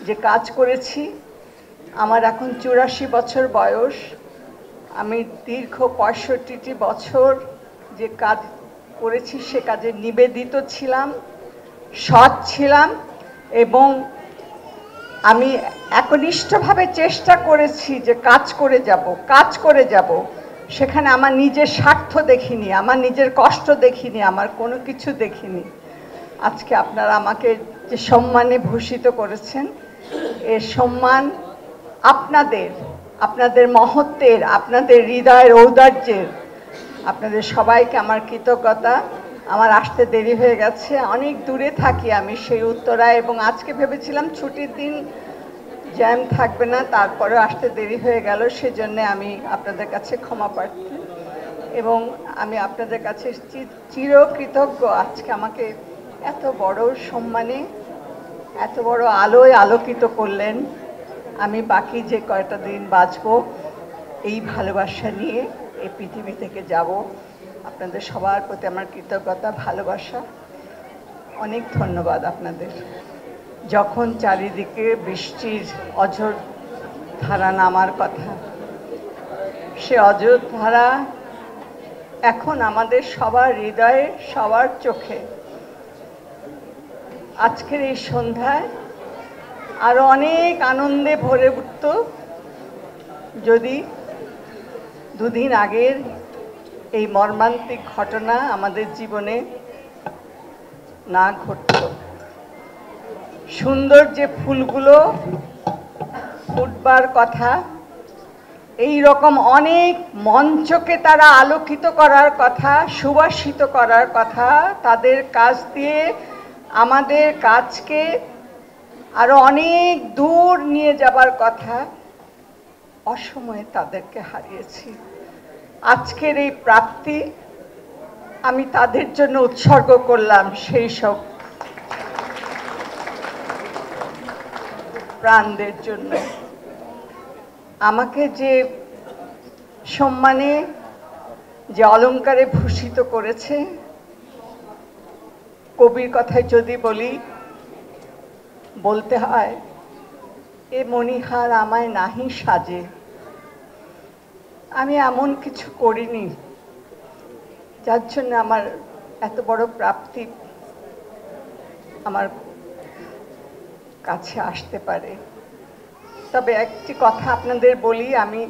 যে কাজ করেছি, আমার এখন 84 বছর বয়স। আমি দীর্ঘ 65টি বছর যে কাজ করেছি সে কাজে নিবেদিত ছিলাম, সৎ ছিলাম এবং আমি একনিষ্ঠভাবে চেষ্টা করেছি যে কাজ করে যাব। সেখানে আমার নিজের স্বার্থ দেখিনি, আমার নিজের কষ্ট দেখিনি, আমার কোনো কিছু দেখিনি। আজকে আপনারা আমাকে যে সম্মানে ভূষিত করেছেন, এর সম্মান আপনাদের মহত্বের, আপনাদের হৃদয়ের ঔদার্যের, আপনাদের সবাইকে আমার কৃতজ্ঞতা। আমার আসতে দেরি হয়ে গেছে, অনেক দূরে থাকি আমি, সেই উত্তরায়, এবং আজকে ভেবেছিলাম ছুটির দিন জ্যাম থাকবে না, তারপরেও আসতে দেরি হয়ে গেল। সেজন্য আমি আপনাদের কাছে ক্ষমা প্রার্থী এবং আমি আপনাদের কাছে চিরকৃতজ্ঞ আজকে আমাকে এত বড় সম্মানে, এত বড় আলোয় আলোকিত করলেন। আমি বাকি যে কয়টা দিন বাঁচব এই ভালোবাসা নিয়ে এই পৃথিবী থেকে যাব। আপনাদের সবার প্রতি আমার কৃতজ্ঞতা, ভালোবাসা, অনেক ধন্যবাদ আপনাদের। যখন চারিদিকে বৃষ্টির অঝোর ধারা নামার কথা, সে অঝোর ধারা এখন আমাদের সবার হৃদয়ে, সবার চোখে। আজকের এই সন্ধ্যায় আরো অনেক আনন্দে ভরে উঠত যদি দুদিন আগের এই মর্মান্তিক ঘটনা আমাদের জীবনে না ঘটত। সুন্দর যে ফুলগুলো ফুটবার কথা, এই রকম অনেক মঞ্চকে তারা আলোকিত করার কথা, সুবাসিত করার কথা, তাদের কাজ দিয়ে আমাদের কাজকে আরো অনেক দূর নিয়ে যাবার কথা। অসময়ে তাদেরকে হারিয়েছি। আজকের এই প্রাপ্তি আমি তাদের জন্য উৎসর্গ করলাম, সেই সব প্রাণদের জন্য। আমাকে যে সম্মানে, যে অলংকারে ভূষিত করেছে, কবির কথায় যদি বলতে হয়, এ মণিহার আমায় নাহি সাজে। আমি এমন কিছু করিনি যার জন্য আমার এত বড় প্রাপ্তি আমার কাছে আসতে পারে। তবে একটি কথা আপনাদের বলি, আমি